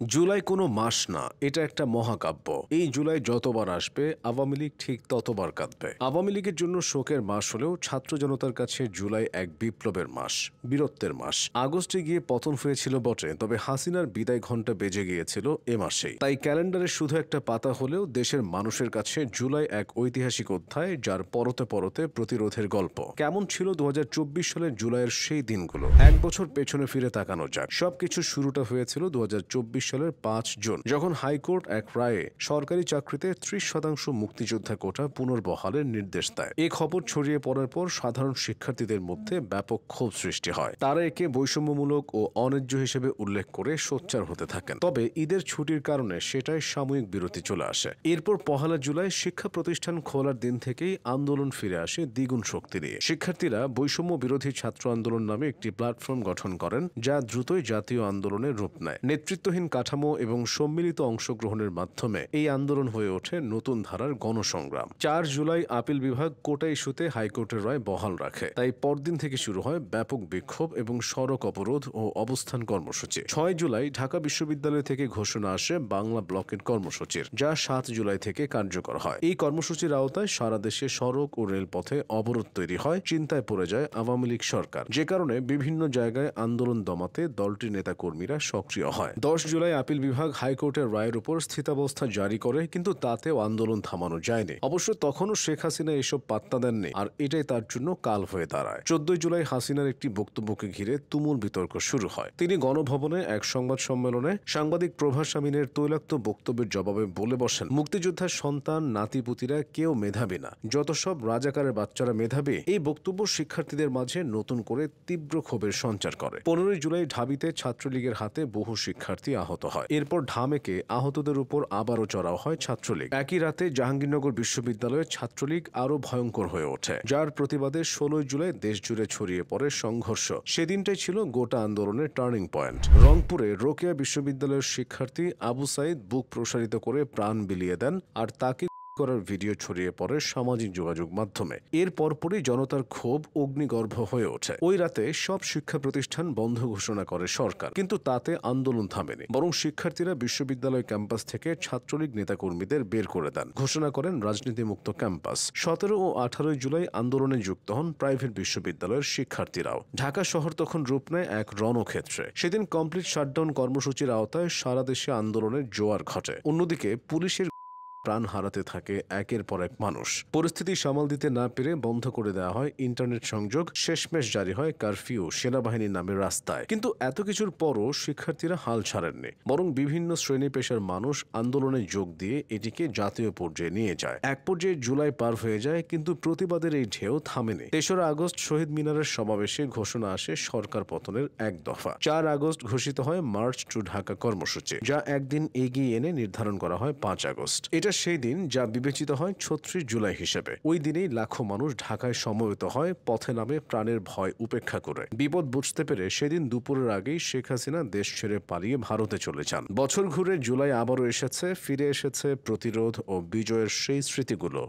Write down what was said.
জুলাই কোনো মাস না, এটা একটা মহাকাব্য। এই জুলাই যতবার আসবে আওয়ামী লীগ ঠিক ততবার কাঁদবে। আওয়ামী লীগের জন্য শোকের মাস হলেও ছাত্র জনতার কাছে জুলাই এক বিপ্লবের মাস, বীরত্বের মাস। আগস্টে গিয়ে পতন হয়েছিল বটে, তবে হাসিনার বিদায় ঘণ্টা বেজে গিয়েছিল এ মাসেই। তাই ক্যালেন্ডারে শুধু একটা পাতা হলেও দেশের মানুষের কাছে জুলাই এক ঐতিহাসিক অধ্যায়, যার পরতে পরতে প্রতিরোধের গল্প। কেমন ছিল ২০২৪ সালের জুলাইয়ের সেই দিনগুলো? এক বছর পেছনে ফিরে তাকানো যাক। সবকিছু শুরুটা হয়েছিল ২০২৪ সালের ৫ জুন, যখন হাইকোর্ট এক রায়ে সরকারি চাকরিতে ৩০% মুক্তিযোদ্ধা কোটা পুনর্বহালের নির্দেশ দেয়। এই খবর ছড়িয়ে পড়ার পর সাধারণ শিক্ষার্থীদের মধ্যে ব্যাপক ক্ষোভ সৃষ্টি হয়। তারা একে বৈষম্যমূলক ও অন্যায্য হিসেবে উল্লেখ করে সোচ্চার হতে থাকেন। তবে ঈদের ছুটির কারণে সেটাই সাময়িক বিরতি চলে আসে। এরপর ১লা জুলাই শিক্ষা প্রতিষ্ঠান খোলার দিন থেকেই আন্দোলন ফিরে আসে দ্বিগুণ শক্তি নিয়ে। শিক্ষার্থীরা বৈষম্য বিরোধী ছাত্র আন্দোলন নামে একটি প্ল্যাটফর্ম গঠন করেন, যা দ্রুতই জাতীয় আন্দোলনের রূপ নেয়। নেতৃত্বহীন কাঠামো এবং সম্মিলিত অংশগ্রহণের মাধ্যমে এই আন্দোলন হয়ে ওঠে নতুন ধারার গণসংগ্রাম। ৪ জুলাই আপিল বিভাগ কোটা ইস্যুতে হাইকোর্টের রায় বহাল রাখে। তাই পরদিন থেকে শুরু হয় ব্যাপক বিক্ষোভ এবং সড়ক অবরোধ ও অবস্থান কর্মসূচি। ৬ জুলাই ঢাকা বিশ্ববিদ্যালয় থেকে ঘোষণা আসে বাংলা ব্লকের কর্মসূচির, যা ৭ জুলাই থেকে কার্যকর হয়। এই কর্মসূচির আওতায় সারা দেশে সড়ক ও রেলপথে অবরোধ তৈরি হয়। চিন্তায় পড়ে যায় আওয়ামী লীগ সরকার, যে কারণে বিভিন্ন জায়গায় আন্দোলন দমাতে দলটির নেতাকর্মীরা সক্রিয় হয়। ১০ জুলাই আপিল বিভাগ হাইকোর্টের রায়ের উপর স্থিতাবস্থা জারি করে, কিন্তু তাতেও আন্দোলন থামানো যায়নি। অবশ্য তখনও শেখ হাসিনা এসব পাত্তা দেননি, আর এটাই তার জন্য কাল হয়ে দাঁড়ায়। ১৪ জুলাই হাসিনার একটি বক্তব্যকে ঘিরে তুমুল বিতর্ক শুরু হয়। তিনি গণভবনে এক সংবাদ সম্মেলনে সাংবাদিক প্রভাস আমিনের তৈলাক্ত বক্তব্যের জবাবে বলে বসেন, মুক্তিযোদ্ধার সন্তান নাতিপুতিরা কেউ মেধাবী না, যত সব রাজাকারের বাচ্চারা মেধাবী। এই বক্তব্য শিক্ষার্থীদের মাঝে নতুন করে তীব্র ক্ষোভের সঞ্চার করে। ১৫ জুলাই ঢাবিতে ছাত্রলীগের হাতে বহু শিক্ষার্থী আহত হয়। এরপর ঢামেকে আহতদের উপর আবারও চড়াও হয় ছাত্রলীগ। একই রাতে জাহাঙ্গীরনগর বিশ্ববিদ্যালয়ে ছাত্রলীগ আরও ভয়ঙ্কর হয়ে ওঠে, যার প্রতিবাদে ১৬ জুলাই দেশজুড়ে ছড়িয়ে পড়ে সংঘর্ষ। সেদিনটাই ছিল গোটা আন্দোলনের টার্নিং পয়েন্ট। রংপুরে রোকেয়া বিশ্ববিদ্যালয়ের শিক্ষার্থী আবু সাইদ বুক প্রসারিত করে প্রাণ বিলিয়ে দেন, আর তাকে করার ভিডিও ছড়িয়ে পড়ে সামাজিক যোগাযোগ মাধ্যমে। এর পরপরই জনতার ক্ষোভ অগ্নিগর্ভ হয়ে ওঠে। ওই রাতে সব শিক্ষা প্রতিষ্ঠান বন্ধ ঘোষণা করে সরকার, কিন্তু তাতে আন্দোলন থামেনি, বরং শিক্ষার্থীরা বিশ্ববিদ্যালয় ক্যাম্পাস থেকে ছাত্রলীগ নেতাকর্মীদের বের করে দেন, ঘোষণা করেন রাজনীতিমুক্ত ক্যাম্পাস। ১৭ ও ১৮ জুলাই আন্দোলনে যুক্ত হন প্রাইভেট বিশ্ববিদ্যালয়ের শিক্ষার্থীরাও। ঢাকা শহর তখন রূপ নেয় এক রণক্ষেত্রে। সেদিন কমপ্লিট শাটডাউন কর্মসূচির আওতায় সারা দেশে আন্দোলনের জোয়ার ঘটে। অন্যদিকে পুলিশের প্রাণ হারাতে থাকে একের পর এক মানুষ। পরিস্থিতি সামাল দিতে না পেরে বন্ধ করে দেওয়া হয় ইন্টারনেট সংযোগ, শেষমেশ জারি হয় কারফিউ সেনাবাহিনীর নামে রাস্তায়। কিন্তু এত কিছুর পরও শিক্ষার্থীরা হাল ছাড়েননি, বরং বিভিন্ন শ্রেণী পেশার মানুষ আন্দোলনে যোগ দিয়ে এটিকে জাতীয় পর্যায়ে নিয়ে যায়। এক পর্যায়ে জুলাই পার হয়ে যায়, কিন্তু প্রতিবাদের এই ঢেউ থামেনি। ৩রা আগস্ট শহীদ মিনারের সমাবেশে ঘোষণা আসে সরকার পতনের এক দফা। ৪ আগস্ট ঘোষিত হয় মার্চ টু ঢাকা কর্মসূচি, যা একদিন এগিয়ে এনে নির্ধারণ করা হয় ৫ আগস্ট। এটা সেই দিন যা বিবেচিত হয় ৩৬ জুলাই হিসেবে। ওই দিনেই লাখো মানুষ ঢাকায় সমবেত হয়, পথে নামে প্রাণের ভয় উপেক্ষা করে। বিপদ বুঝতে পেরে সেদিন দুপুরের আগেই শেখ হাসিনা দেশ ছেড়ে পালিয়ে ভারতে চলে যান। বছর ঘুরে জুলাই আবারও এসেছে, ফিরে এসেছে প্রতিরোধ ও বিজয়ের সেই স্মৃতিগুলো।